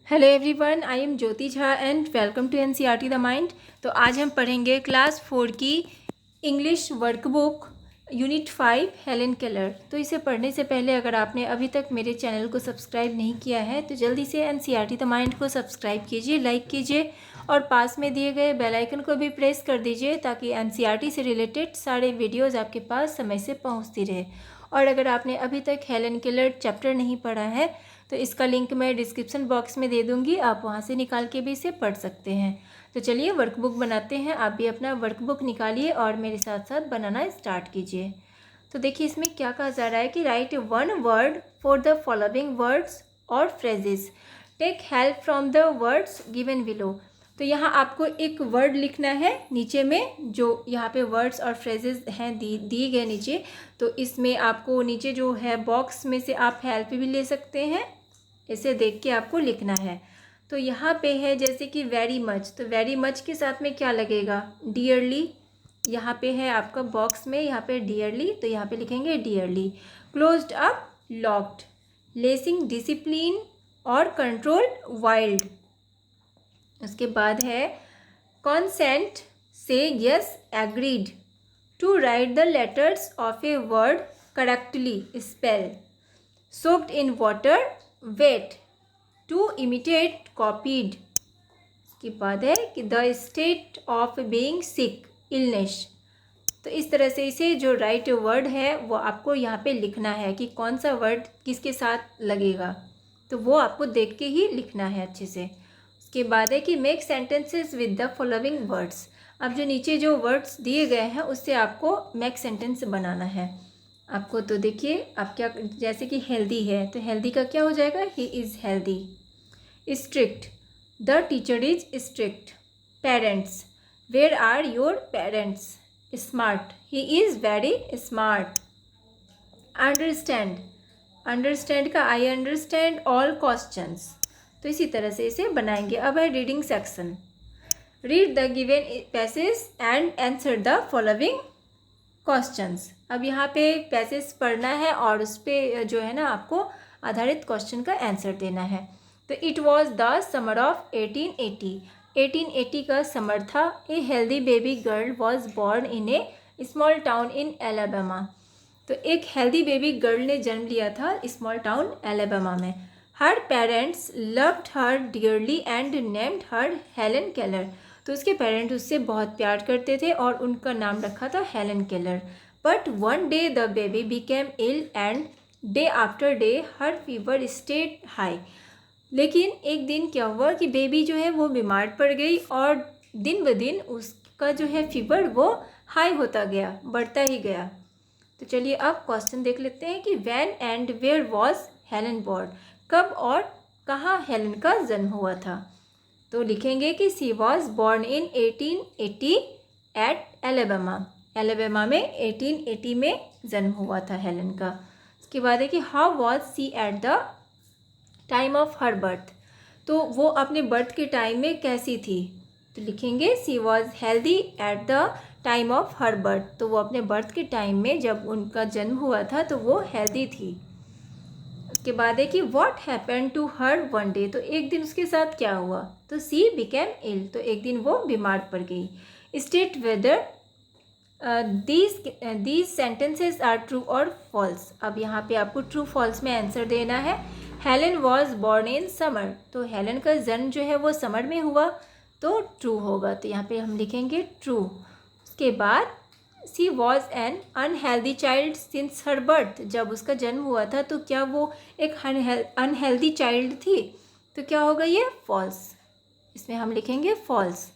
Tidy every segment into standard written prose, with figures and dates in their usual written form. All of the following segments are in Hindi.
Hello everyone, I am Jyoti Jha and welcome to NCERT the mind. तो आज हम पढ़ेंगे क्लास 4 की English workbook unit 5 Helen Keller. तो इसे पढ़ने से पहले अगर आपने अभी तक मेरे चैनल को सब्सक्राइब नहीं किया है तो जल्दी से एनसीईआरटी द माइंड को सब्सक्राइब कीजिए, लाइक कीजिए और पास में दिए गए बेल आइकन को भी प्रेस कर दीजिए ताकि एनसीईआरटी से रिलेटेड सारे वीडियोज़ आपके पास समय से पहुँचती रहे। और अगर आपने अभी तक हेलन केलर चैप्टर नहीं पढ़ा है तो इसका लिंक मैं डिस्क्रिप्शन बॉक्स में दे दूँगी, आप वहाँ से निकाल के भी इसे पढ़ सकते हैं। तो चलिए वर्कबुक बनाते हैं। आप भी अपना वर्कबुक निकालिए और मेरे साथ साथ बनाना स्टार्ट कीजिए। तो देखिए इसमें क्या कहा जा रहा है कि write one word for the following words और phrases, take help from the words given below. तो यहाँ आपको एक वर्ड लिखना है नीचे में, जो यहाँ पे वर्ड्स और फ्रेजेस हैं दिए गए नीचे। तो इसमें आपको नीचे जो है बॉक्स में से आप हेल्प भी ले सकते हैं, इसे देख के आपको लिखना है। तो यहाँ पे है जैसे कि वेरी मच, तो वेरी मच के साथ में क्या लगेगा, डियरली। यहाँ पे है आपका बॉक्स में, यहाँ पे डियरली, तो यहाँ पे लिखेंगे dearly. Closed up, locked. Lacing, discipline और कंट्रोल, वाइल्ड। उसके बाद है consent, say yes, agreed. To write the letters of a word correctly, spell. Soaked in water, wet. To imitate, copied. उसके बाद है कि the state of being sick, illness. तो इस तरह से इसे जो राइट वर्ड है वो आपको यहाँ पे लिखना है कि कौन सा वर्ड किसके साथ लगेगा, तो वो आपको देख के ही लिखना है अच्छे से। उसके बाद है कि make sentences with the following words. अब जो नीचे जो वर्ड्स दिए गए हैं उससे आपको मेक सेंटेंस बनाना है आपको। तो देखिए आप क्या, जैसे कि हेल्दी है तो हेल्दी का क्या हो जाएगा, he is healthy. Strict, the teacher is strict. Parents, where are your parents. Smart, he is very smart. Understand, understand का आई अंडरस्टैंड ऑल क्वेश्चंस। तो इसी तरह से इसे बनाएंगे। अब है reading section. Read the given passage and answer the following questions. अब यहाँ पे पैसेज पढ़ना है और उस पर जो है ना आपको आधारित क्वेश्चन का आंसर देना है। तो it was the summer of 1880। 1880 का समर था। A healthy baby girl was born in A small town in Alabama. तो एक हेल्दी बेबी गर्ल ने जन्म लिया था स्मॉल टाउन एलाबामा में। Her parents loved her dearly and named her Helen Keller. तो उसके पेरेंट्स उससे बहुत प्यार करते थे और उनका नाम रखा था Helen Keller. But one day the baby became ill and day after day her fever stayed high. लेकिन एक दिन क्या हुआ कि बेबी जो है वो बीमार पड़ गई और दिन ब दिन उसका जो है फीवर वो हाई होता गया, बढ़ता ही गया। तो चलिए अब क्वेश्चन देख लेते हैं कि when and where was Helen born. कब और कहाँ हेलन का जन्म हुआ था। तो लिखेंगे कि she was born in 1880 at Alabama. Alabama में 1880 में जन्म हुआ था हेलन का। उसके बाद है कि how was she at the time of her birth. तो वो अपने बर्थ के टाइम में कैसी थी। तो लिखेंगे she was healthy at the time of her birth. तो वो अपने बर्थ के टाइम में जब उनका जन्म हुआ था तो वो हेल्दी थी। उसके बाद है कि what happened to her one day. तो एक दिन उसके साथ क्या हुआ। तो सी बिकेम इल, तो एक दिन वो बीमार पड़ गई। State whether these sentences are true और फॉल्स। अब यहाँ पे आपको ट्रू फॉल्स में आंसर देना है। Helen was born in summer. तो हेलन का जन्म जो है वो समर में हुआ, तो ट्रू होगा। तो यहाँ पे हम लिखेंगे ट्रू। उसके बाद she was an unhealthy child since her birth. जब उसका जन्म हुआ था तो क्या वो एक अनहेल्दी चाइल्ड थी। तो क्या होगा ये, फॉल्स। इसमें हम लिखेंगे फॉल्स।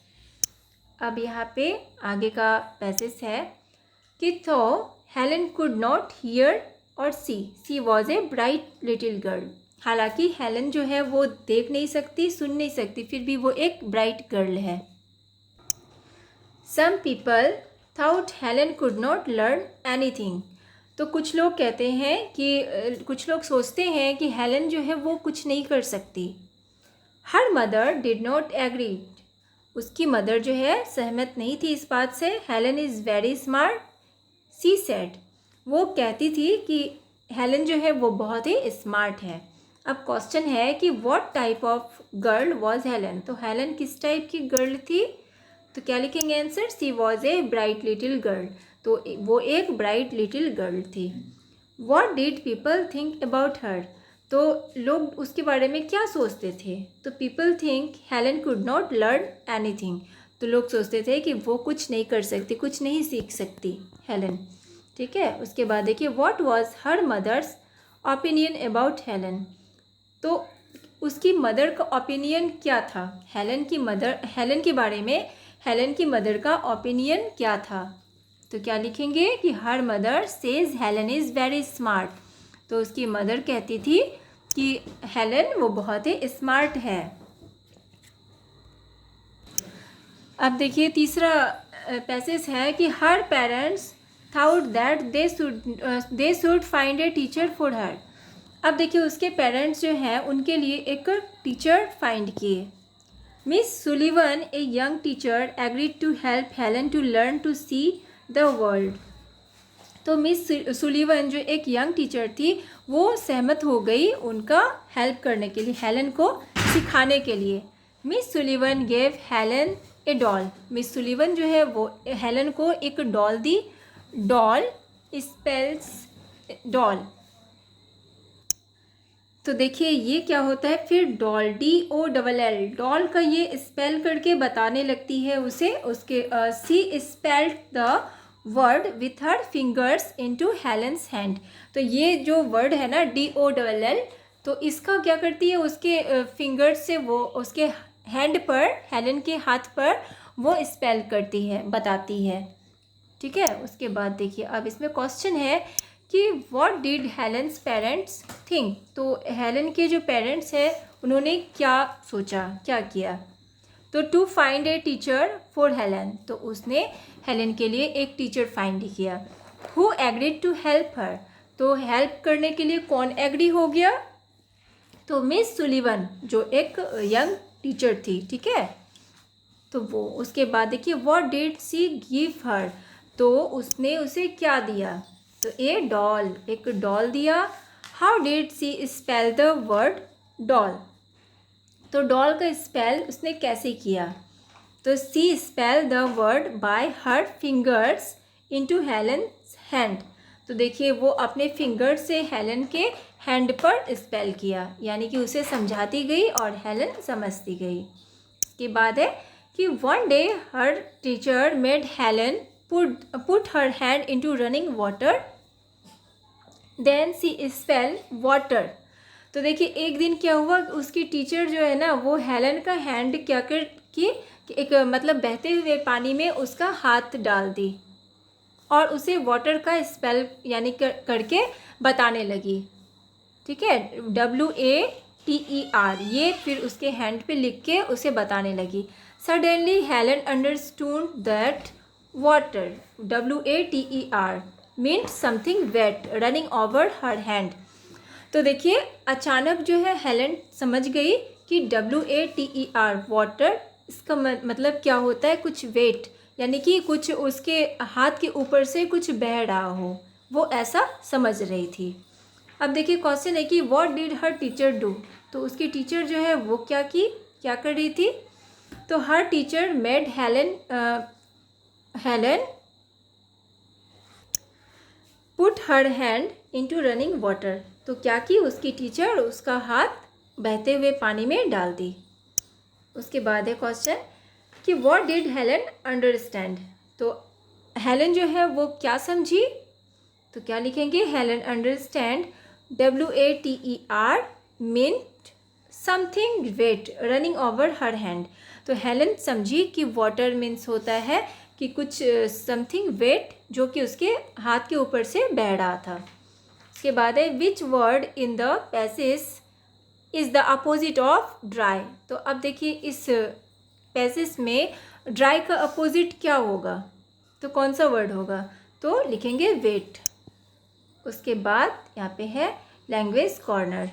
अब यहाँ पे आगे का पैसेज है कि तो हेलन कुड नॉट हियर और she was a bright little girl. हालांकि हेलन जो है वो देख नहीं सकती, सुन नहीं सकती, फिर भी वो एक ब्राइट गर्ल है। Some people thought Helen could not learn anything. तो कुछ लोग कहते हैं कि कुछ लोग सोचते हैं कि हेलन जो है वो कुछ नहीं कर सकती। Her mother did not agree. उसकी मदर जो है सहमत नहीं थी इस बात से। Helen is very smart, she said. वो कहती थी कि हेलन जो है वो बहुत ही स्मार्ट है। अब क्वेश्चन है कि what type of girl was Helen. तो हेलन किस टाइप की गर्ल थी? तो क्या लिखेंगे answer? She was a bright little girl. तो वो एक ब्राइट लिटिल गर्ल थी। What did people think about her. तो लोग उसके बारे में क्या सोचते थे? तो people think Helen could not learn anything. तो लोग सोचते थे कि वो कुछ नहीं कर सकती, कुछ नहीं सीख सकती हेलन। ठीक है, उसके बाद देखिए what was her mother's opinion about Helen. तो उसकी मदर का ओपिनियन क्या था? हेलन के बारे में हेलन की मदर का ओपिनियन क्या था? तो क्या लिखेंगे कि her mother says Helen is very smart. तो उसकी मदर कहती थी कि हेलन वो बहुत ही स्मार्ट है। अब देखिए तीसरा पैसेज है कि her parents thought that they should find a teacher for her. अब देखिए उसके पेरेंट्स जो हैं उनके लिए एक टीचर फाइंड किए। Miss Sullivan a young teacher agreed to help Helen to learn to see the world. तो मिस सुलिवन जो एक यंग टीचर थी वो सहमत हो गई उनका हेल्प करने के लिए, हेलन को सिखाने के लिए। Miss Sullivan gave Helen a doll. Miss Sullivan जो है वो हेलन को एक डॉल दी। Doll spells doll. तो देखिए ये क्या होता है फिर डॉल, DOLL। डॉल का ये स्पेल करके बताने लगती है उसे। उसके she spelled the word with her fingers into Helen's hand. तो ये जो वर्ड है ना DOLL, तो इसका क्या करती है उसके फिंगर्स से वो उसके हैंड पर, हेलन के हाथ पर वो स्पेल करती है, बताती है। ठीक है, उसके बाद देखिए अब इसमें क्वेश्चन है कि what did Helens parents think. तो हेलन के जो पेरेंट्स हैं उन्होंने क्या सोचा, क्या किया? तो to find a teacher for Helen. तो उसने हेलन के लिए एक टीचर फाइंड किया। Who agreed to help her. तो हेल्प करने के लिए कौन एग्री हो गया? तो मिस सुलिवन जो एक यंग टीचर थी। ठीक है, तो वो उसके बाद देखिए what did she give her. तो उसने उसे क्या दिया? तो ए डॉल, एक डॉल दिया। How did she spell the word doll. तो डॉल का स्पेल उसने कैसे किया? तो she spell the word by her fingers into Helen's hand. तो देखिए वो अपने फिंगर से हेलन के हैंड पर स्पेल किया, यानी कि उसे समझाती गई और हेलन समझती गई। इसके बाद है कि one day her teacher made Helen put her hand into running water, then she spelled water। तो देखिए एक दिन क्या हुआ, उसकी टीचर जो है ना वो हेलन का हैंड क्या कर कि एक मतलब बहते हुए पानी में उसका हाथ डाल दी और उसे वाटर का स्पेल यानी करके बताने लगी। ठीक है, WATER ये फिर उसके हैंड पे लिख के उसे बताने लगी। Suddenly Helen understood that water, WATER means something wet running over her hand। तो देखिए अचानक जो है हेलन समझ गई कि WATER वाटर, इसका मतलब क्या होता है? कुछ वेट, यानी कि कुछ उसके हाथ के ऊपर से कुछ बह रहा हो, वो ऐसा समझ रही थी। अब देखिए क्वेश्चन है कि what did her teacher do. तो उसकी टीचर जो है वो क्या कर रही थी? तो her teacher made Helen put her hand into running water. तो क्या की उसकी टीचर उसका हाथ बहते हुए पानी में डाल दी। उसके बाद है क्वेश्चन कि व्हाट डिड हेलन अंडरस्टैंड। तो हेलन जो है वो क्या समझी? तो क्या लिखेंगे? Helen understand, WATER meant something wet running over her hand. तो हेलन समझी कि वाटर मीन्स होता है कि कुछ समथिंग वेट जो कि उसके हाथ के ऊपर से बह रहा था। उसके बाद है which word in the passage is the opposite of dry. तो अब देखिए इस पैसेज में ड्राई का अपोजिट क्या होगा? तो कौन सा वर्ड होगा? तो लिखेंगे वेट। उसके बाद यहाँ पे है language corner.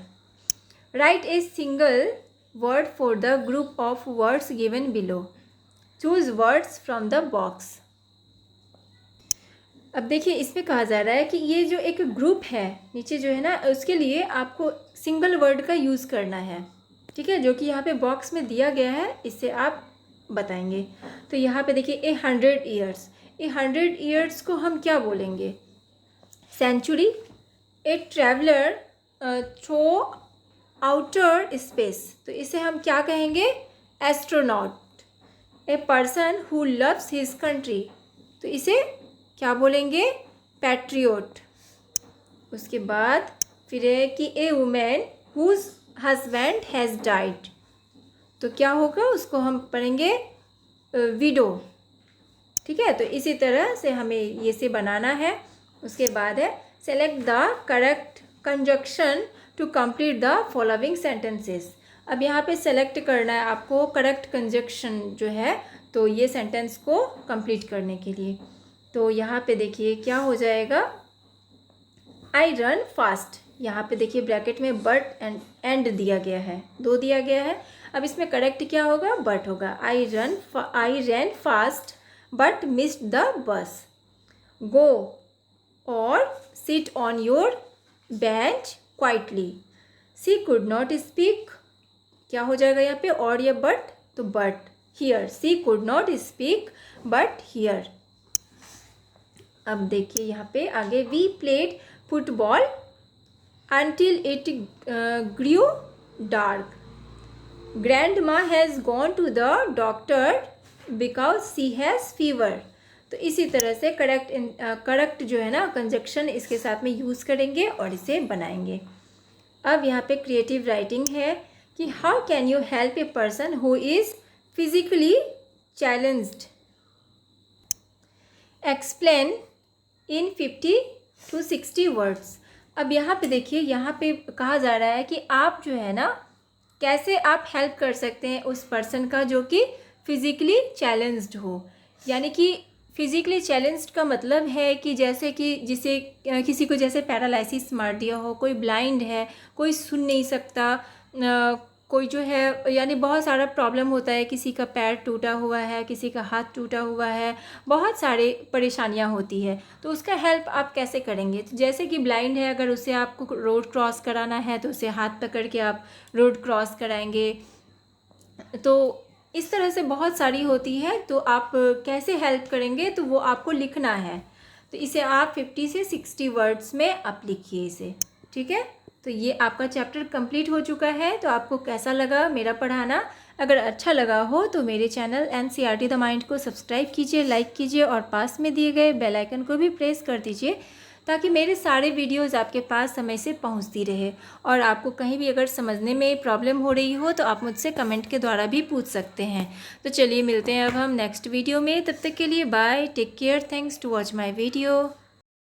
Right a single word for the group of words given below. Choose words from the box. अब देखिए इसमें कहा जा रहा है कि ये जो एक ग्रुप है नीचे जो है ना, उसके लिए आपको सिंगल वर्ड का यूज़ करना है, ठीक है, जो कि यहाँ पे बॉक्स में दिया गया है, इससे आप बताएंगे। तो यहाँ पे देखिए 100 ईयर्स, 100 ईयर्स को हम क्या बोलेंगे? Century. A traveller through outer space, तो इसे हम क्या कहेंगे? Astronaut. A person who loves his country, तो इसे क्या बोलेंगे? पैट्रियोट। उसके बाद फिर है कि a women whose husband has died, तो क्या होगा? उसको हम पढ़ेंगे विडो, ठीक है। तो इसी तरह से हमें ये से बनाना है। उसके बाद है select the correct conjunction to complete the following sentences. अब यहाँ पे सेलेक्ट करना है आपको करेक्ट कंजक्शन जो है, तो ये सेंटेंस को कंप्लीट करने के लिए। तो यहाँ पे देखिए क्या हो जाएगा? आई रन फास्ट, यहाँ पे देखिए ब्रैकेट में बट एंड दिया गया है, 2 दिया गया है। अब इसमें करेक्ट क्या होगा? बट होगा। I ran fast but missed the bus. Go और sit on your bench quietly. She could not speak, क्या हो जाएगा यहाँ पे? और या बट, तो but. Here, she could not speak but here. अब देखिए यहाँ पे आगे, we played football until it grew dark. Grandma has gone to the doctor because she has fever. तो इसी तरह से करेक्ट जो है ना कंजक्शन इसके साथ में यूज़ करेंगे और इसे बनाएंगे। अब यहाँ पे क्रिएटिव राइटिंग है कि how can you help A person who is physically challenged. Explain in 50 to 60 words. अब यहाँ पे देखिए, यहाँ पे कहा जा रहा है कि आप जो है ना कैसे आप हेल्प कर सकते हैं उस पर्सन का जो कि फिज़िकली चैलेंज्ड हो। यानी कि फिज़िकली चैलेंज्ड का मतलब है कि जैसे कि जिसे किसी को जैसे पैरालिसिस मार दिया हो, कोई ब्लाइंड है, कोई सुन नहीं सकता, कोई जो है यानी बहुत सारा प्रॉब्लम होता है, किसी का पैर टूटा हुआ है, किसी का हाथ टूटा हुआ है, बहुत सारे परेशानियां होती है। तो उसका हेल्प आप कैसे करेंगे? तो जैसे कि ब्लाइंड है, अगर उसे आपको रोड क्रॉस कराना है तो उसे हाथ पकड़ के आप रोड क्रॉस कराएंगे। तो इस तरह से बहुत सारी होती है, तो आप कैसे हेल्प करेंगे तो वो आपको लिखना है। तो इसे आप 50 से 60 वर्ड्स में आप लिखिए इसे, ठीक है। तो ये आपका चैप्टर कंप्लीट हो चुका है। तो आपको कैसा लगा मेरा पढ़ाना? अगर अच्छा लगा हो तो मेरे चैनल NCERT द माइंड को सब्सक्राइब कीजिए, लाइक कीजिए और पास में दिए गए बेल आइकन को भी प्रेस कर दीजिए ताकि मेरे सारे वीडियोस आपके पास समय से पहुंचती रहे। और आपको कहीं भी अगर समझने में प्रॉब्लम हो रही हो तो आप मुझसे कमेंट के द्वारा भी पूछ सकते हैं। तो चलिए मिलते हैं अब हम नेक्स्ट वीडियो में। तब तक के लिए bye, take care, thanks to watch my video.